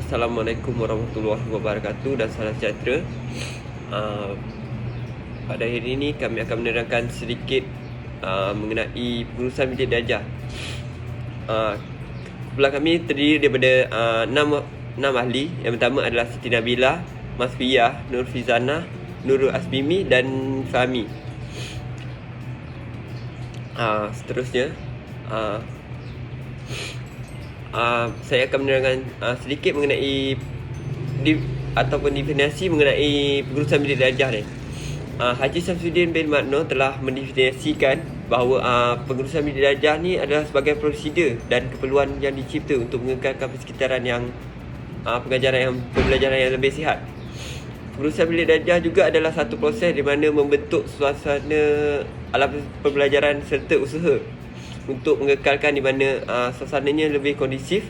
Assalamualaikum warahmatullahi wabarakatuh dan salam sejahtera. Pada hari ini kami akan menerangkan sedikit mengenai pengurusan bilik darjah. Kumpulan kami terdiri daripada 6 ahli. Yang pertama adalah Siti Nabila, Masfiyah, Nur Fizana, Nurul Asmimi dan Fahmi. Seterusnya saya akan menerangkan sedikit mengenai ataupun definisi mengenai pengurusan bilik darjah ni. Haji Samsudin bin Makno telah mendefinisikan bahawa pengurusan bilik darjah ni adalah sebagai prosedur dan keperluan yang dicipta untuk mengekalkan persekitaran yang pembelajaran yang lebih sihat. Pengurusan bilik darjah juga adalah satu proses di mana membentuk suasana alam pembelajaran serta usaha untuk mengekalkan di mana suasananya lebih kondusif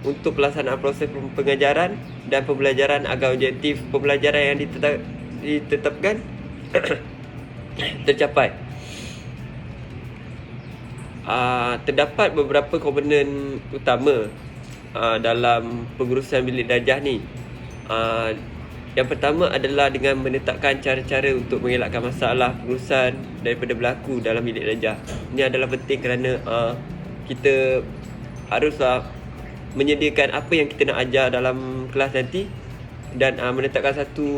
untuk pelaksanaan proses pengajaran dan pembelajaran agar objektif pembelajaran yang ditetapkan tercapai. Terdapat beberapa komponen utama dalam pengurusan bilik darjah ni. Yang pertama adalah dengan menetapkan cara-cara untuk mengelakkan masalah pengurusan daripada berlaku dalam bilik darjah. Ini adalah penting kerana kita haruslah menyediakan apa yang kita nak ajar dalam kelas nanti dan menetapkan satu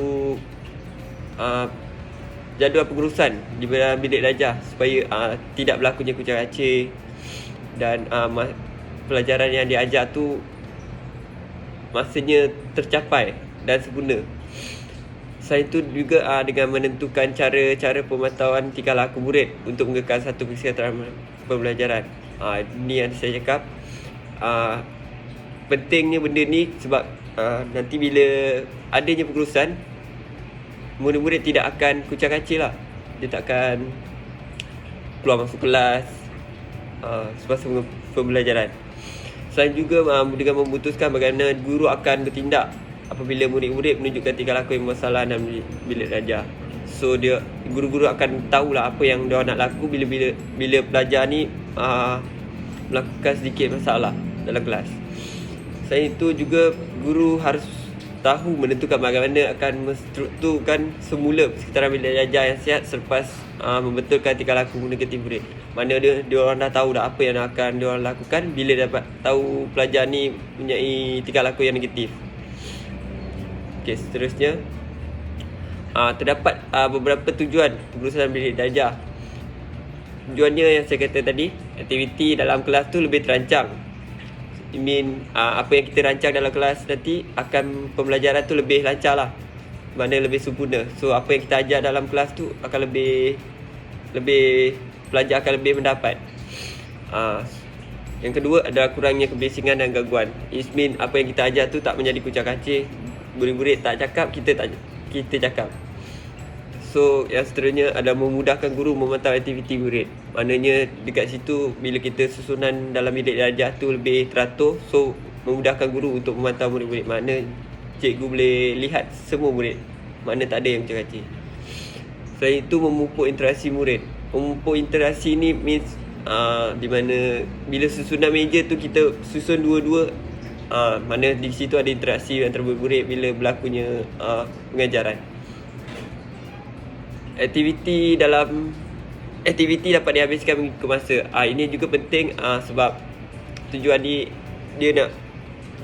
jadual pengurusan di dalam bilik darjah supaya tidak berlakunya kucak-kacir dan pelajaran yang diajar tu masanya tercapai dan sempurna. Selain itu juga dengan menentukan cara-cara pemantauan tingkah laku murid untuk mengekal satu kesihatan pembelajaran. Ini yang saya cakap. Pentingnya benda ni sebab nanti bila adanya pengurusan, murid-murid tidak akan kucak-kacir lah. Dia tak akan keluar masuk kelas semasa pembelajaran. Selain juga dengan memutuskan bagaimana guru akan bertindak apabila murid-murid menunjukkan tingkah laku yang bermasalah dalam bilik darjah. So guru-guru akan tahulah apa yang dia nak laku bila pelajar ni melakukan sedikit masalah dalam kelas. Selain itu juga guru harus tahu menentukan bagaimana akan menstrukturkan semula persekitaran bilik darjah yang sihat selepas membetulkan tingkah laku negatif murid. Mana dia orang dah tahu dah apa yang akan dia orang lakukan bila dapat tahu pelajar ni mempunyai tingkah laku yang negatif. Okey, seterusnya terdapat beberapa tujuan pengurusan bilik darjah. Tujuannya yang saya kata tadi, aktiviti dalam kelas tu lebih terancang. Apa yang kita rancang dalam kelas nanti akan pembelajaran tu lebih lancar lah, mana lebih sempurna. So apa yang kita ajar dalam kelas tu akan lebih pelajar akan lebih mendapat. Yang kedua adalah kurangnya kebisingan dan gangguan. Apa yang kita ajar tu tak menjadi kucak-kacir. Murid-murid tak cakap, kita cakap. So yang seterusnya adalah memudahkan guru memantau aktiviti murid. Maknanya dekat situ bila kita susunan dalam bilik darjah tu lebih teratur, so memudahkan guru untuk memantau murid-murid. Makna cikgu boleh lihat semua murid, makna tak ada yang kucak-kacir. Selain itu memupuk interaksi murid. Memupuk interaksi ni means di mana bila susunan meja tu kita susun dua-dua, mana di situ ada interaksi antara murid bila berlakunya pengajaran. Aktiviti dapat dihabiskan mengikut masa. Ini juga penting sebab tujuan dia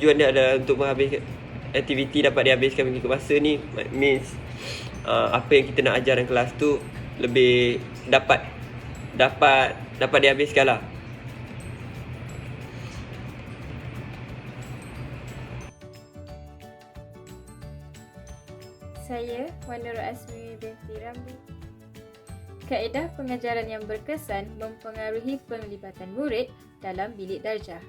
adalah untuk menghabiskan aktiviti dapat dihabiskan mengikut masa ni means apa yang kita nak ajar dalam kelas tu lebih dapat dihabiskan lah. Saya Nurul Asmimi binti Ramli. Kaedah pengajaran yang berkesan mempengaruhi penglibatan murid dalam bilik darjah.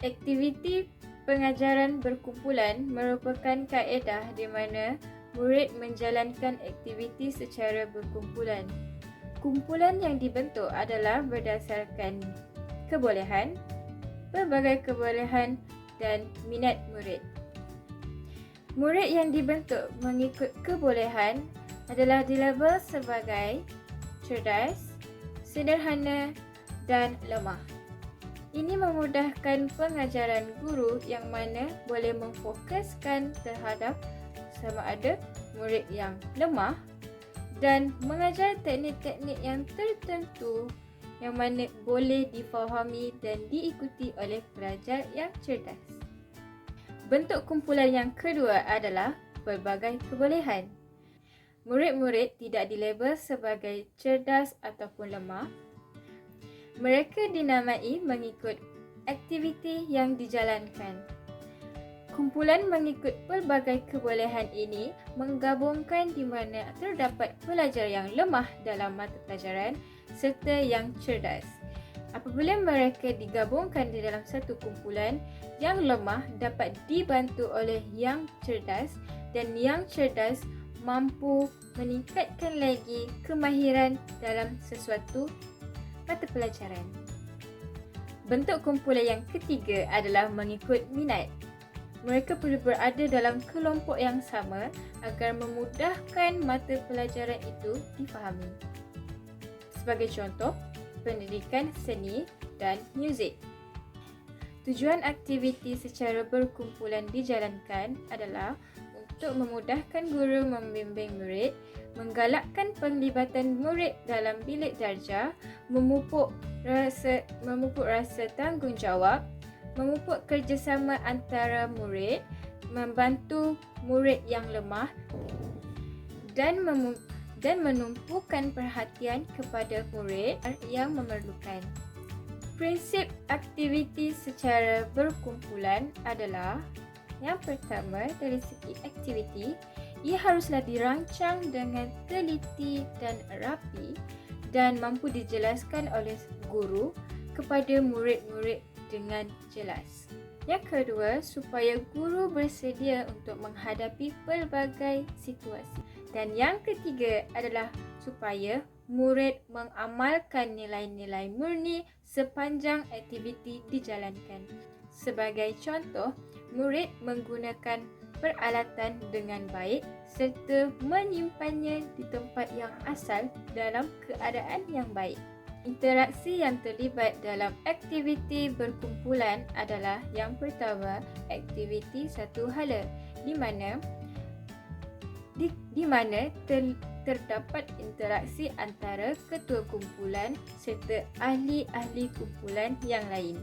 Aktiviti pengajaran berkumpulan merupakan kaedah di mana murid menjalankan aktiviti secara berkumpulan. Kumpulan yang dibentuk adalah berdasarkan kebolehan, pelbagai kebolehan dan minat murid. Murid yang dibentuk mengikut kebolehan adalah dilabel sebagai cerdas, sederhana dan lemah. Ini memudahkan pengajaran guru yang mana boleh memfokuskan terhadap sama ada murid yang lemah dan mengajar teknik-teknik yang tertentu yang mana boleh difahami dan diikuti oleh pelajar yang cerdas. Bentuk kumpulan yang kedua adalah pelbagai kebolehan. Murid-murid tidak dilabel sebagai cerdas ataupun lemah. Mereka dinamai mengikut aktiviti yang dijalankan. Kumpulan mengikut pelbagai kebolehan ini menggabungkan di mana terdapat pelajar yang lemah dalam mata pelajaran serta yang cerdas. Apabila mereka digabungkan di dalam satu kumpulan, yang lemah dapat dibantu oleh yang cerdas dan yang cerdas mampu meningkatkan lagi kemahiran dalam sesuatu mata pelajaran. Bentuk kumpulan yang ketiga adalah mengikut minat. Mereka perlu berada dalam kelompok yang sama agar memudahkan mata pelajaran itu difahami. Sebagai contoh, pendidikan seni dan muzik. Tujuan aktiviti secara berkumpulan dijalankan adalah untuk memudahkan guru membimbing murid, menggalakkan penglibatan murid dalam bilik darjah, memupuk rasa tanggungjawab, memupuk kerjasama antara murid, membantu murid yang lemah dan menumpukan perhatian kepada murid yang memerlukan. Prinsip aktiviti secara berkumpulan adalah yang pertama, dari segi aktiviti, ia haruslah dirancang dengan teliti dan rapi dan mampu dijelaskan oleh guru kepada murid-murid dengan jelas. Yang kedua, supaya guru bersedia untuk menghadapi pelbagai situasi. Dan yang ketiga adalah supaya murid mengamalkan nilai-nilai murni sepanjang aktiviti dijalankan. Sebagai contoh, murid menggunakan peralatan dengan baik serta menyimpannya di tempat yang asal dalam keadaan yang baik. Interaksi yang terlibat dalam aktiviti berkumpulan adalah yang pertama, aktiviti satu hala di mana terdapat interaksi antara ketua kumpulan serta ahli-ahli kumpulan yang lain.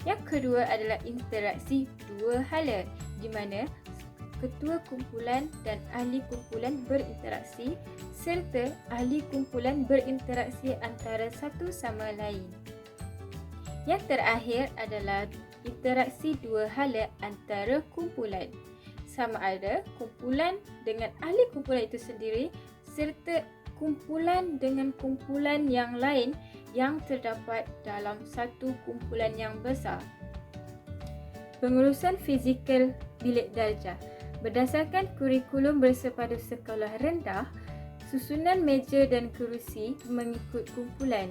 Yang kedua adalah interaksi dua hala di mana ketua kumpulan dan ahli kumpulan berinteraksi serta ahli kumpulan berinteraksi antara satu sama lain. Yang terakhir adalah interaksi dua hala antara kumpulan, sama ada kumpulan dengan ahli kumpulan itu sendiri serta kumpulan dengan kumpulan yang lain yang terdapat dalam satu kumpulan yang besar. Pengurusan fizikal bilik darjah. Berdasarkan kurikulum bersepadu sekolah rendah, susunan meja dan kerusi mengikut kumpulan.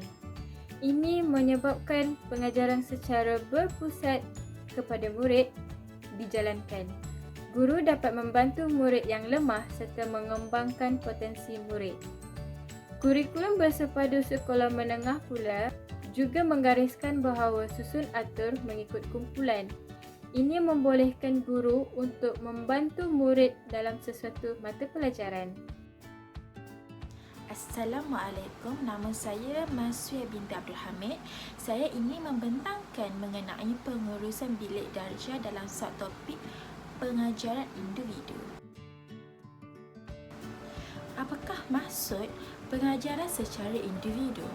Ini menyebabkan pengajaran secara berpusat kepada murid dijalankan. Guru dapat membantu murid yang lemah serta mengembangkan potensi murid. Kurikulum bersepadu sekolah menengah pula juga menggariskan bahawa susun atur mengikut kumpulan. Ini membolehkan guru untuk membantu murid dalam sesuatu mata pelajaran. Assalamualaikum, nama saya Maswia binti Abdul Hamid. Saya ingin membentangkan mengenai pengurusan bilik darjah dalam subtopik pengajaran individu. Apakah maksud pengajaran secara individu?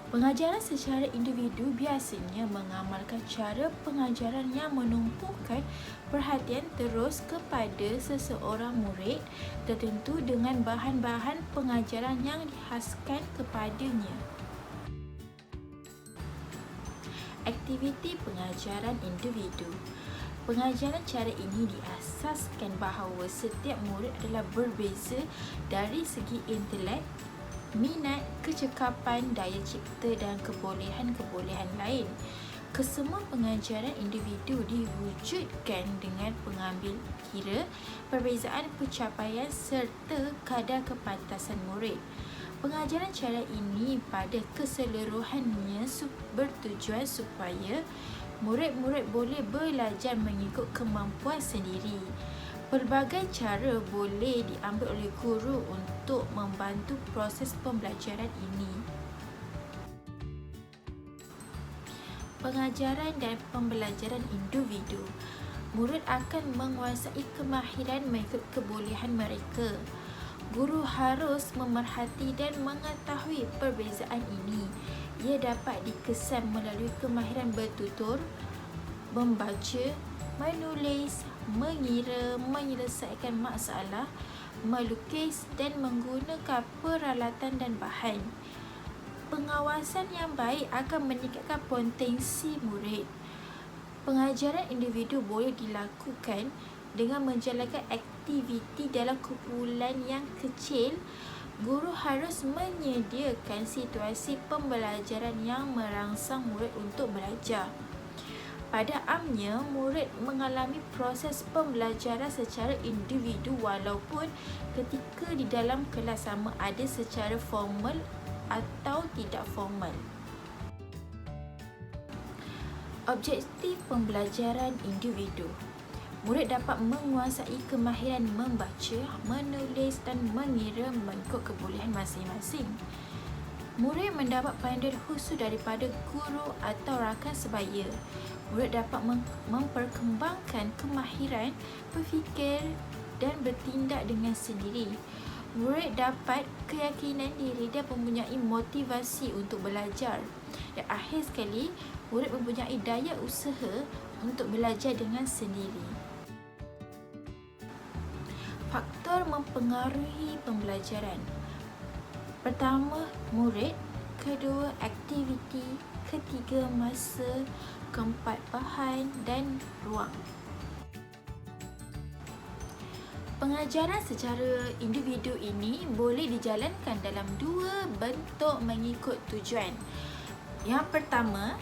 Pengajaran secara individu biasanya mengamalkan cara pengajaran yang menumpukan perhatian terus kepada seseorang murid tertentu dengan bahan-bahan pengajaran yang dikhaskan kepadanya. Aktiviti pengajaran individu. Pengajaran cara ini diasaskan bahawa setiap murid adalah berbeza dari segi intelek, minat, kecekapan, daya cipta dan kebolehan-kebolehan lain. Kesemua pengajaran individu diwujudkan dengan pengambil kira perbezaan pencapaian serta kadar kepantasan murid. Pengajaran cara ini pada keseluruhannya bertujuan supaya murid-murid boleh belajar mengikut kemampuan sendiri. Pelbagai cara boleh diambil oleh guru untuk membantu proses pembelajaran ini. Pengajaran dan pembelajaran individu. Murid akan menguasai kemahiran mengikut kebolehan mereka. Guru harus memerhati dan mengetahui perbezaan ini. Ia dapat dikesan melalui kemahiran bertutur, membaca, menulis, mengira, menyelesaikan masalah, melukis dan menggunakan peralatan dan bahan. Pengawasan yang baik akan meningkatkan potensi murid. Pengajaran individu boleh dilakukan dengan menjalankan aktiviti dalam kumpulan yang kecil. Guru harus menyediakan situasi pembelajaran yang merangsang murid untuk belajar. Pada amnya, murid mengalami proses pembelajaran secara individu walaupun ketika di dalam kelas sama ada secara formal atau tidak formal. Objektif pembelajaran individu. Murid dapat menguasai kemahiran membaca, menulis dan mengira mengikut kebolehan masing-masing. Murid mendapat panduan khusus daripada guru atau rakan sebaya. Murid dapat memperkembangkan kemahiran berfikir dan bertindak dengan sendiri. Murid dapat keyakinan diri dan mempunyai motivasi untuk belajar. Dan akhir sekali, murid mempunyai daya usaha untuk belajar dengan sendiri. Faktor mempengaruhi pembelajaran. Pertama, murid. Kedua, aktiviti. Ketiga, masa. Keempat, bahan dan ruang. Pengajaran secara individu ini boleh dijalankan dalam dua bentuk mengikut tujuan. Yang pertama,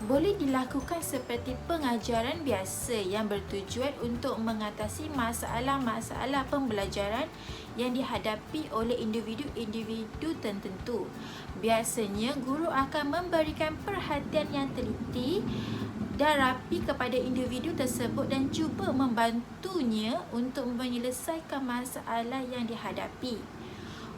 boleh dilakukan seperti pengajaran biasa yang bertujuan untuk mengatasi masalah-masalah pembelajaran yang dihadapi oleh individu-individu tertentu. Biasanya, guru akan memberikan perhatian yang teliti dan rapi kepada individu tersebut dan cuba membantunya untuk menyelesaikan masalah yang dihadapi.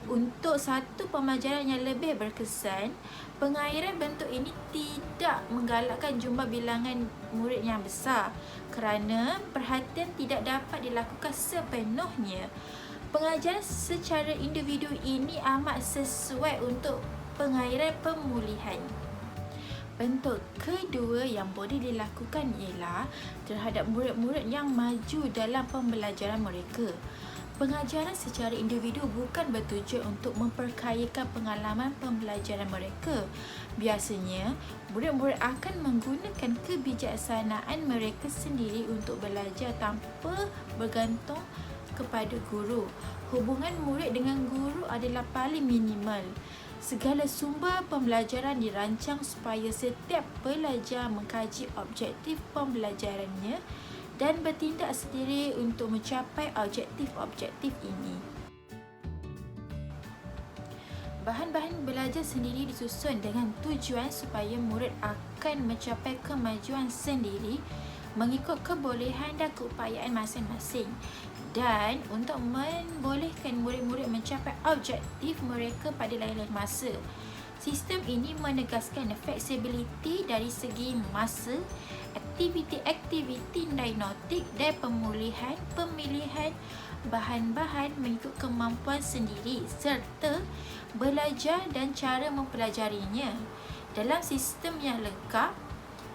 Untuk satu pembelajaran yang lebih berkesan, pengairan bentuk ini tidak menggalakkan jumlah bilangan murid yang besar kerana perhatian tidak dapat dilakukan sepenuhnya. Pengajaran secara individu ini amat sesuai untuk pengairan pemulihan. Bentuk kedua yang boleh dilakukan ialah terhadap murid-murid yang maju dalam pembelajaran mereka. Pengajaran secara individu bukan bertujuan untuk memperkayakan pengalaman pembelajaran mereka. Biasanya, murid-murid akan menggunakan kebijaksanaan mereka sendiri untuk belajar tanpa bergantung kepada guru. Hubungan murid dengan guru adalah paling minimal. Segala sumber pembelajaran dirancang supaya setiap pelajar mengkaji objektif pembelajarannya dan bertindak sendiri untuk mencapai objektif-objektif ini. Bahan-bahan belajar sendiri disusun dengan tujuan supaya murid akan mencapai kemajuan sendiri mengikut kebolehan dan keupayaan masing-masing dan untuk membolehkan murid-murid mencapai objektif mereka pada lain-lain masa. Sistem ini menegaskan fleksibiliti dari segi masa, aktiviti-aktiviti diagnostik dan pemulihan pemilihan bahan-bahan mengikut kemampuan sendiri serta belajar dan cara mempelajarinya. Dalam sistem yang lengkap,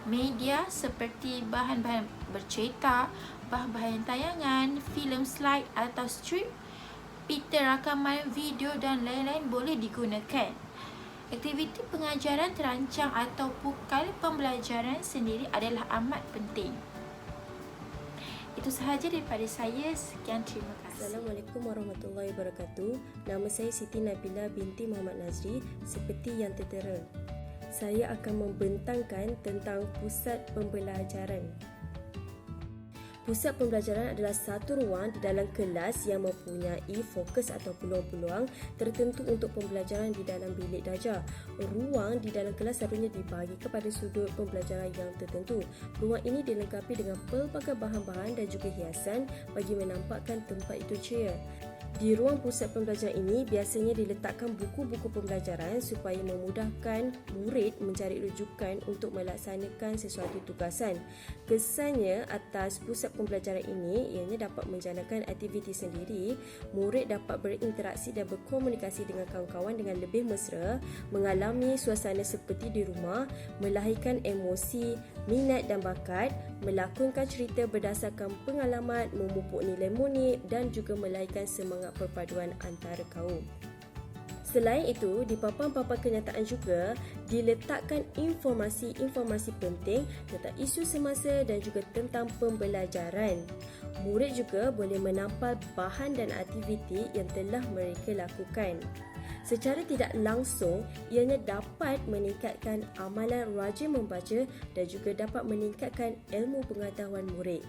media seperti bahan-bahan bercerita, bahan-bahan tayangan, filem slide atau strip, pita rakaman video dan lain-lain boleh digunakan. Aktiviti pengajaran terancang atau pukal pembelajaran sendiri adalah amat penting. Itu sahaja daripada saya. Sekian, terima kasih. Assalamualaikum warahmatullahi wabarakatuh. Nama saya Siti Nabila binti Muhammad Nazri. Seperti yang tertera, saya akan membentangkan tentang pusat pembelajaran. Pusat pembelajaran adalah satu ruang di dalam kelas yang mempunyai fokus atau peluang-peluang tertentu untuk pembelajaran di dalam bilik darjah. Ruang di dalam kelas selalunya dibagi kepada sudut pembelajaran yang tertentu. Ruang ini dilengkapi dengan pelbagai bahan-bahan dan juga hiasan bagi menampakkan tempat itu ceria. Di ruang pusat pembelajaran ini biasanya diletakkan buku-buku pembelajaran supaya memudahkan murid mencari rujukan untuk melaksanakan sesuatu tugasan. Kesannya atas pusat pembelajaran ini ianya dapat menjalankan aktiviti sendiri, murid dapat berinteraksi dan berkomunikasi dengan kawan-kawan dengan lebih mesra, mengalami suasana seperti di rumah, melahirkan emosi, minat dan bakat, melakonkan cerita berdasarkan pengalaman, memupuk nilai murni dan juga melahirkan semangat perpaduan antara kaum. Selain itu, di papan-papan kenyataan juga diletakkan informasi-informasi penting tentang isu semasa dan juga tentang pembelajaran. Murid juga boleh menampal bahan dan aktiviti yang telah mereka lakukan. Secara tidak langsung, ianya dapat meningkatkan amalan rajin membaca dan juga dapat meningkatkan ilmu pengetahuan murid.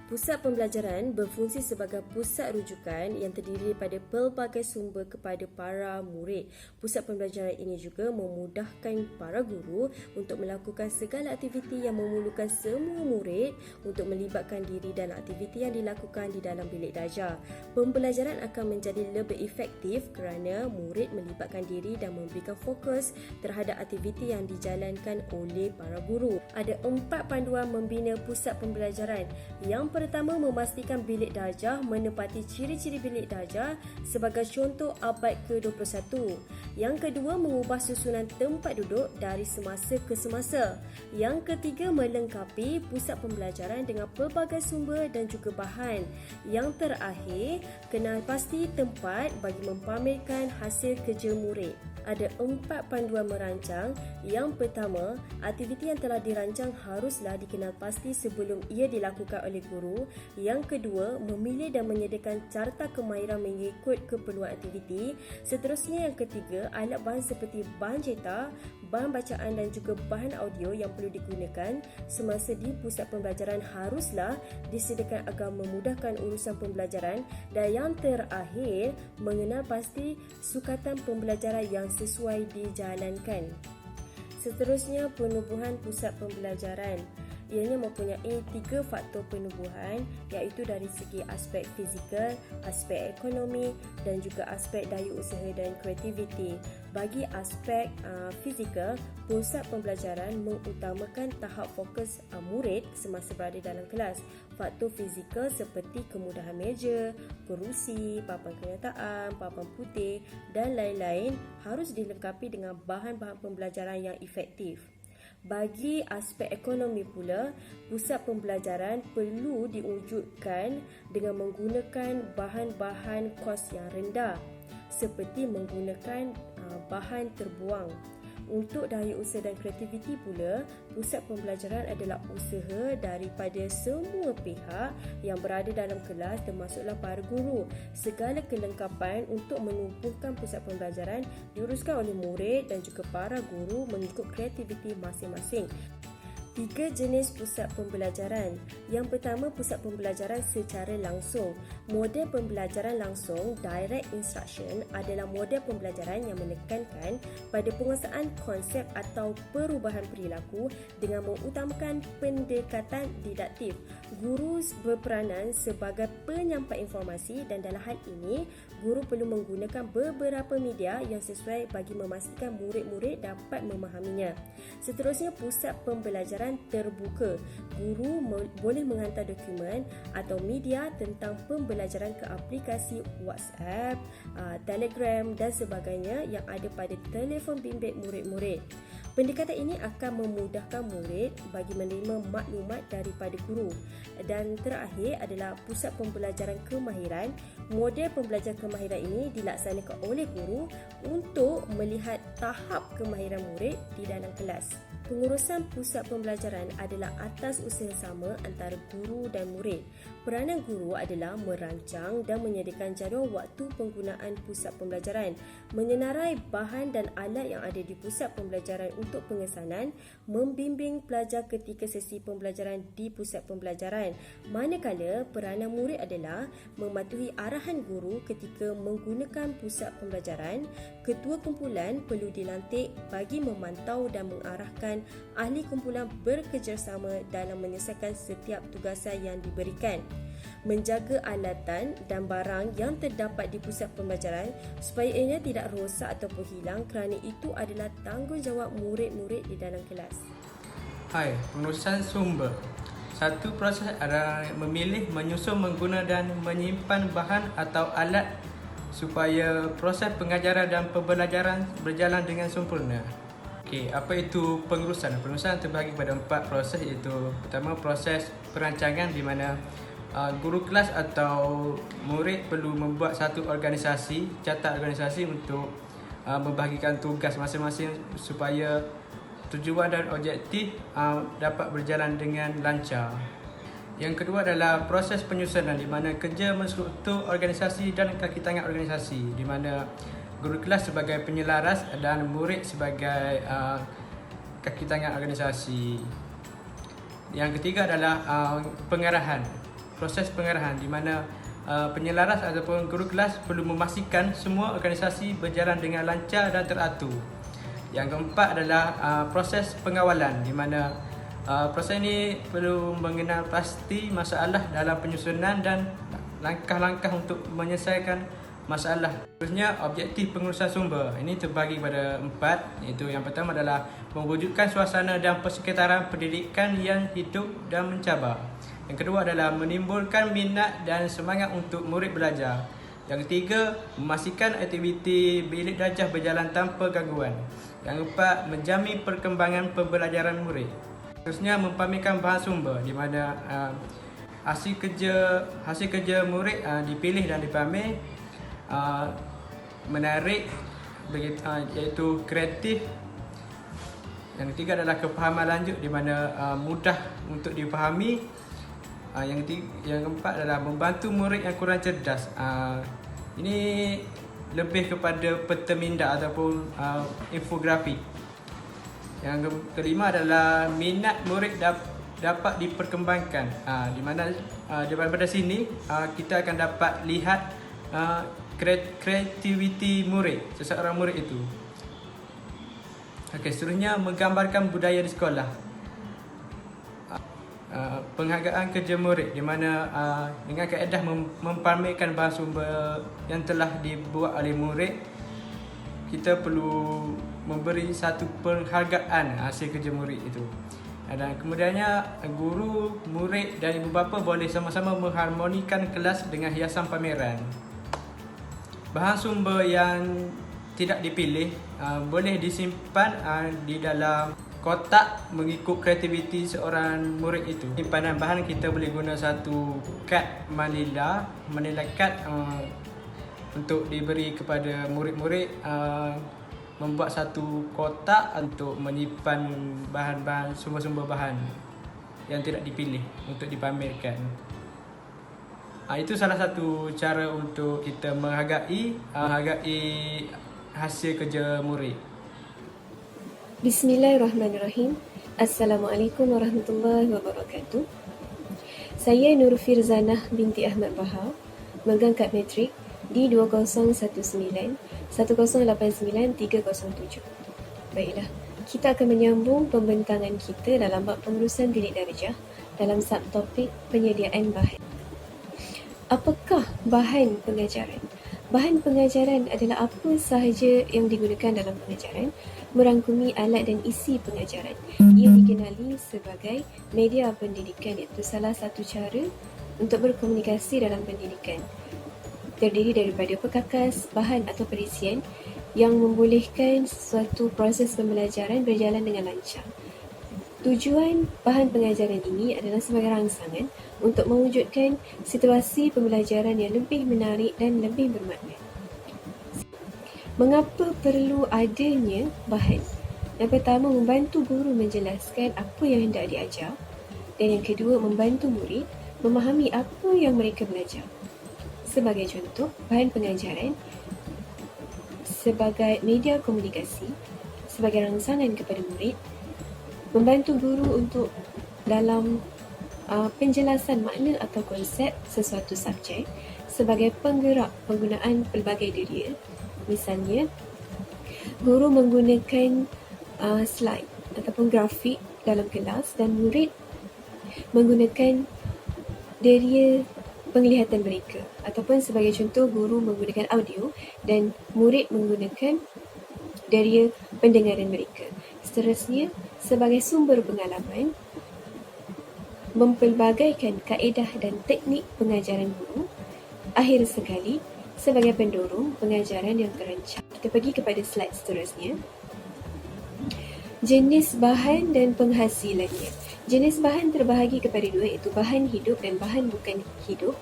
Pusat pembelajaran berfungsi sebagai pusat rujukan yang terdiri daripada pelbagai sumber kepada para murid. Pusat pembelajaran ini juga memudahkan para guru untuk melakukan segala aktiviti yang memerlukan semua murid untuk melibatkan diri dalam aktiviti yang dilakukan di dalam bilik darjah. Pembelajaran akan menjadi lebih efektif kerana murid melibatkan diri dan memberikan fokus terhadap aktiviti yang dijalankan oleh para guru. Ada 4 panduan membina pusat pembelajaran. Yang pertama, memastikan bilik darjah menepati ciri-ciri bilik darjah sebagai contoh abad ke-21. Yang kedua, mengubah susunan tempat duduk dari semasa ke semasa. Yang ketiga, melengkapi pusat pembelajaran dengan pelbagai sumber dan juga bahan. Yang terakhir, kenal pasti tempat bagi mempamerkan hasil kerja murid. Ada 4 panduan merancang. Yang pertama, aktiviti yang telah dirancang haruslah dikenal pasti sebelum ia dilakukan oleh guru. Yang kedua, memilih dan menyediakan carta kemahiran mengikut keperluan aktiviti. Seterusnya, yang ketiga, alat bahan seperti bahan cetak, bahan bacaan dan juga bahan audio yang perlu digunakan semasa di pusat pembelajaran haruslah disediakan agar memudahkan urusan pembelajaran. Dan yang terakhir, mengenal pasti sukatan pembelajaran yang sesuai dijalankan. Seterusnya, penubuhan pusat pembelajaran. Ianya mempunyai 3 faktor penubuhan, iaitu dari segi aspek fizikal, aspek ekonomi dan juga aspek daya usaha dan kreativiti. Bagi aspek fizikal, pusat pembelajaran mengutamakan tahap fokus murid semasa berada dalam kelas. Faktor fizikal seperti kemudahan meja, kerusi, papan kenyataan, papan putih dan lain-lain harus dilengkapi dengan bahan-bahan pembelajaran yang efektif. Bagi aspek ekonomi pula, pusat pembelajaran perlu diwujudkan dengan menggunakan bahan-bahan kos yang rendah seperti menggunakan bahan terbuang. Untuk daya usaha dan kreativiti pula, pusat pembelajaran adalah usaha daripada semua pihak yang berada dalam kelas termasuklah para guru. Segala kelengkapan untuk menubuhkan pusat pembelajaran diuruskan oleh murid dan juga para guru mengikut kreativiti masing-masing. 3 jenis pusat pembelajaran. Yang pertama, pusat pembelajaran secara langsung. Model pembelajaran langsung, direct instruction, adalah model pembelajaran yang menekankan pada penguasaan konsep atau perubahan perilaku dengan mengutamakan pendekatan didaktif. Guru berperanan sebagai penyampai informasi dan dalam hal ini, guru perlu menggunakan beberapa media yang sesuai bagi memastikan murid-murid dapat memahaminya. Seterusnya, pusat pembelajaran terbuka. Guru boleh menghantar dokumen atau media tentang pembelajaran ke aplikasi WhatsApp, Telegram dan sebagainya yang ada pada telefon bimbit murid-murid. Pendekatan ini akan memudahkan murid bagi menerima maklumat daripada guru. Dan terakhir adalah pusat pembelajaran kemahiran. Model pembelajaran kemahiran ini dilaksanakan oleh guru untuk melihat tahap kemahiran murid di dalam kelas. Pengurusan pusat pembelajaran adalah atas usaha sama antara guru dan murid. Peranan guru adalah merancang dan menyediakan jadual waktu penggunaan pusat pembelajaran, menyenarai bahan dan alat yang ada di pusat pembelajaran untuk pengesanan, membimbing pelajar ketika sesi pembelajaran di pusat pembelajaran. Manakala peranan murid adalah mematuhi arahan guru ketika menggunakan pusat pembelajaran. Ketua kumpulan perlu dilantik bagi memantau dan mengarahkan ahli kumpulan bekerjasama dalam menyelesaikan setiap tugasan yang diberikan, menjaga alatan dan barang yang terdapat di pusat pembelajaran supaya ianya tidak rosak ataupun hilang, kerana itu adalah tanggungjawab murid-murid di dalam kelas. Hai, pengurusan sumber. Satu proses adalah memilih, menyusun, mengguna dan menyimpan bahan atau alat supaya proses pengajaran dan pembelajaran berjalan dengan sempurna. Okey, apa itu pengurusan? Pengurusan terbahagi pada 4 proses, iaitu pertama proses perancangan di mana guru kelas atau murid perlu membuat satu organisasi, catat organisasi untuk membahagikan tugas masing-masing supaya tujuan dan objektif dapat berjalan dengan lancar. Yang kedua adalah proses penyusunan di mana kerja menstruktur organisasi dan kaki tangan organisasi, di mana guru kelas sebagai penyelaras dan murid sebagai kaki tangan organisasi. Yang ketiga adalah pengarahan. Proses pengarahan di mana penyelaras ataupun guru kelas perlu memastikan semua organisasi berjalan dengan lancar dan teratur. Yang keempat adalah proses pengawalan di mana proses ini perlu mengenal pasti masalah dalam penyusunan dan langkah-langkah untuk menyelesaikan masalah. Seterusnya, objektif pengurusan sumber. Ini terbagi pada 4, iaitu yang pertama adalah mewujudkan suasana dan persekitaran pendidikan yang hidup dan mencabar. Yang kedua adalah menimbulkan minat dan semangat untuk murid belajar. Yang ketiga, memastikan aktiviti bilik darjah berjalan tanpa gangguan. Yang keempat, menjamin perkembangan pembelajaran murid. Seterusnya, mempamerkan bahan sumber di mana hasil kerja murid dipilih dan dipamer. Menarik, iaitu kreatif. Yang ketiga adalah kefahaman lanjut di mana mudah untuk dipahami. Yang keempat adalah membantu murid yang kurang cerdas. Ini lebih kepada peta minda ataupun infografik. Yang kelima adalah minat murid dapat diperkembangkan. Di mana daripada sini kita akan dapat lihat kreativiti murid, seseorang murid itu. Okey, seterusnya menggambarkan budaya di sekolah. Penghargaan kerja murid di mana dengan kaedah mempamerkan bahan sumber yang telah dibuat oleh murid, kita perlu memberi satu penghargaan hasil kerja murid itu. Dan kemudiannya guru, murid dan ibu bapa boleh sama-sama mengharmonikan kelas dengan hiasan pameran. Bahan sumber yang tidak dipilih boleh disimpan di dalam kotak mengikut kreativiti seorang murid itu. Simpanan bahan kita boleh guna satu kad manila kad untuk diberi kepada murid-murid, membuat satu kotak untuk menyimpan bahan-bahan, sumber-sumber bahan yang tidak dipilih untuk dipamerkan. Itu salah satu cara untuk kita menghargai hasil kerja murid. Bismillahirrahmanirrahim. Assalamualaikum warahmatullahi wabarakatuh. Saya Nur Firzanah binti Ahmad Bahar, megang kad matrik di 2019 1089 307. Baiklah, kita akan menyambung pembentangan kita dalam bab pengurusan bilik darjah dalam subtopik penyediaan bahan. Apakah bahan pengajaran? Bahan pengajaran adalah apa sahaja yang digunakan dalam pengajaran, merangkumi alat dan isi pengajaran. Ia dikenali sebagai media pendidikan, iaitu salah satu cara untuk berkomunikasi dalam pendidikan. Terdiri daripada perkakas, bahan atau perisian yang membolehkan suatu proses pembelajaran berjalan dengan lancar. Tujuan bahan pengajaran ini adalah sebagai rangsangan untuk mewujudkan situasi pembelajaran yang lebih menarik dan lebih bermakna. Mengapa perlu adanya bahan? Yang pertama, membantu guru menjelaskan apa yang hendak diajar, dan yang kedua, membantu murid memahami apa yang mereka belajar. Sebagai contoh, bahan pengajaran sebagai media komunikasi, sebagai rangsangan kepada murid, membantu guru untuk dalam penjelasan makna atau konsep sesuatu subjek sebagai penggerak penggunaan pelbagai deria. Misalnya, guru menggunakan slide ataupun grafik dalam kelas dan murid menggunakan deria penglihatan mereka, ataupun sebagai contoh guru menggunakan audio dan murid menggunakan deria pendengaran mereka. Seterusnya, sebagai sumber pengalaman, mempelbagaikan kaedah dan teknik pengajaran guru. Akhir sekali, sebagai pendorong pengajaran yang terancang. Kita pergi kepada slide seterusnya. Jenis bahan dan penghasilannya. Jenis bahan terbahagi kepada dua, iaitu bahan hidup dan bahan bukan hidup.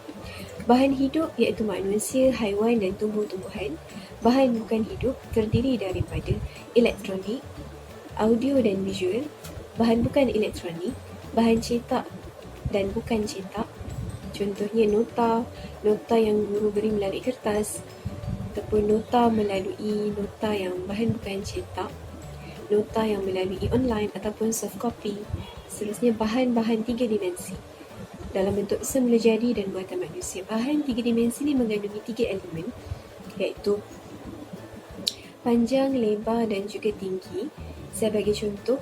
Bahan hidup iaitu manusia, haiwan dan tumbuh-tumbuhan. Bahan bukan hidup terdiri daripada elektronik, audio dan visual. Bahan bukan elektronik, bahan cetak dan bukan cetak. Contohnya nota yang guru beri melalui kertas, ataupun nota melalui nota yang bahan bukan cetak, nota yang melalui online ataupun soft copy. Seterusnya, bahan-bahan 3 dimensi dalam bentuk semula jadi dan buatan manusia. Bahan 3 dimensi ini mengandungi 3 elemen, iaitu panjang, lebar dan juga tinggi. Sebagai contoh,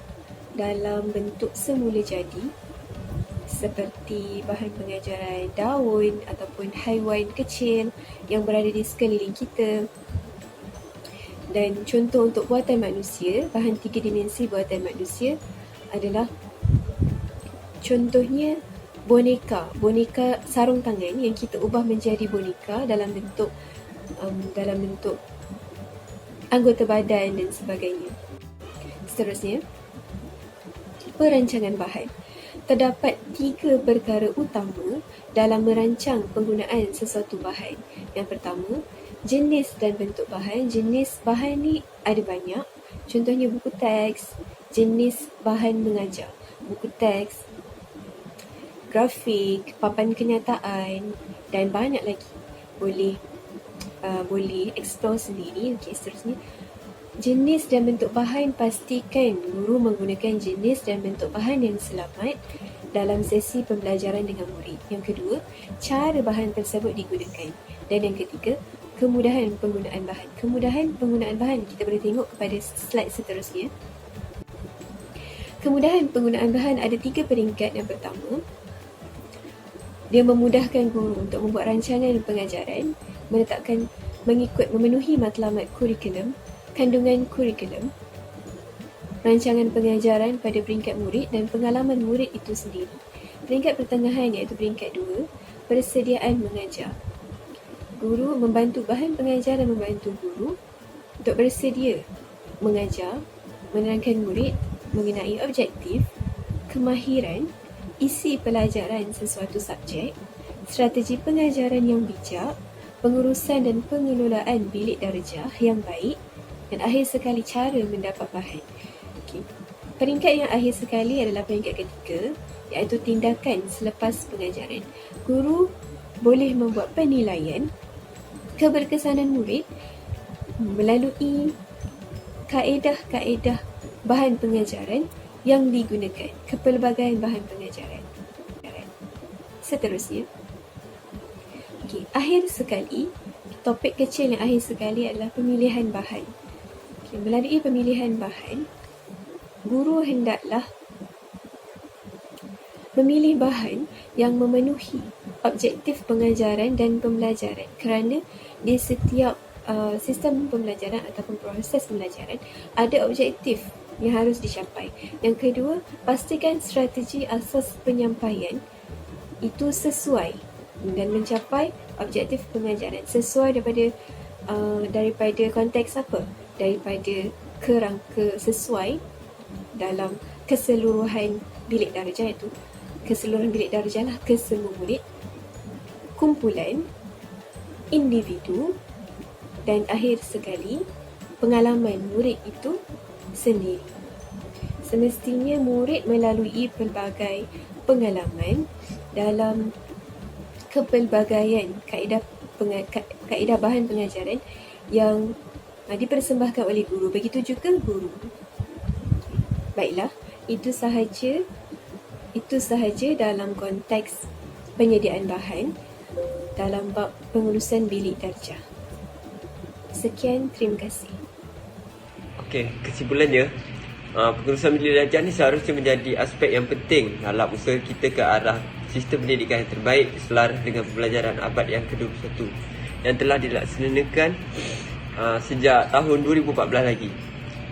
dalam bentuk semula jadi, seperti bahan pengajaran daun ataupun haiwan kecil yang berada di sekeliling kita. Dan contoh untuk buatan manusia, bahan 3 dimensi buatan manusia adalah contohnya boneka sarung tangan yang kita ubah menjadi boneka dalam bentuk anggota badan dan sebagainya. Seterusnya, perancangan bahan. Terdapat 3 perkara utama dalam merancang penggunaan sesuatu bahan. Yang pertama, jenis dan bentuk bahan. Jenis bahan ni ada banyak. Contohnya buku teks, jenis bahan mengajar, buku teks, grafik, papan kenyataan dan banyak lagi. Boleh explore sendiri. Okey, seterusnya, jenis dan bentuk bahan. Pastikan guru menggunakan jenis dan bentuk bahan yang selamat dalam sesi pembelajaran dengan murid. Yang kedua, cara bahan tersebut digunakan. Dan yang ketiga, kemudahan penggunaan bahan. Kemudahan penggunaan bahan kita boleh tengok kepada slide seterusnya. Kemudahan penggunaan bahan ada 3 peringkat. Yang pertama, dia memudahkan guru untuk membuat rancangan pengajaran, memenuhi matlamat kurikulum, kandungan kurikulum, rancangan pengajaran pada peringkat murid dan pengalaman murid itu sendiri. Peringkat pertengahan iaitu peringkat 2, persediaan mengajar. Guru membantu bahan pengajaran membantu guru untuk bersedia mengajar, menerangkan murid mengenai objektif, kemahiran, isi pelajaran sesuatu subjek, strategi pengajaran yang bijak, pengurusan dan pengelolaan bilik darjah yang baik, dan akhir sekali cara mendapat bahan. Okay. Peringkat yang akhir sekali adalah peringkat ketiga, iaitu tindakan selepas pengajaran. Guru boleh membuat penilaian keberkesanan murid melalui kaedah-kaedah bahan pengajaran yang digunakan, kepelbagaian bahan pengajaran. Seterusnya, akhir sekali, topik kecil yang akhir sekali adalah pemilihan bahan. Melalui pemilihan bahan, guru hendaklah memilih bahan yang memenuhi objektif pengajaran dan pembelajaran, kerana di setiap sistem pembelajaran ataupun proses pembelajaran ada objektif yang harus dicapai. Yang kedua, pastikan strategi asas penyampaian itu sesuai dan mencapai objektif pengajaran sesuai daripada konteks apa? Daripada kerangka sesuai dalam keseluruhan bilik darjah, itu keseluruhan bilik darjah lah, kesemua murid, kumpulan, individu dan akhir sekali pengalaman murid itu sendiri. Semestinya murid melalui pelbagai pengalaman dalam kepelbagaian kaedah bahan pengajaran yang dipersembahkan oleh guru. Begitu juga guru. Baiklah, itu sahaja dalam konteks penyediaan bahan dalam bab pengurusan bilik darjah. Sekian, terima kasih. Okey, kesimpulannya, pengurusan bilik darjah ni seharusnya menjadi aspek yang penting dalam usaha kita ke arah sistem pendidikan yang terbaik selaras dengan pembelajaran abad yang ke-21 yang telah dilaksanakan sejak tahun 2014 lagi.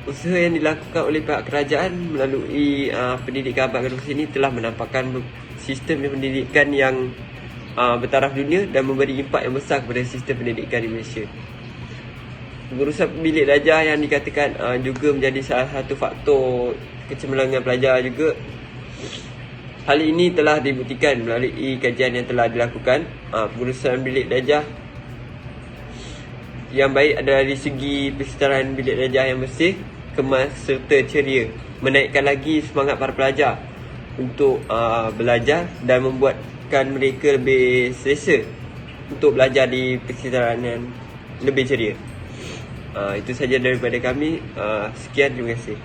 Usaha yang dilakukan oleh pihak kerajaan melalui pendidikan abad ke-21 ini telah menampakkan sistem pendidikan yang bertaraf dunia dan memberi impak yang besar kepada sistem pendidikan di Malaysia. Pengurusan bilik darjah yang dikatakan juga menjadi salah satu faktor kecemerlangan pelajar juga. Hal ini telah dibuktikan melalui kajian yang telah dilakukan. Pengurusan bilik darjah yang baik adalah dari segi persekitaran bilik darjah yang bersih, kemas serta ceria, menaikkan lagi semangat para pelajar untuk belajar dan membuatkan mereka lebih selesa untuk belajar di persekitaran yang lebih ceria. Itu saja daripada kami. Sekian, terima kasih.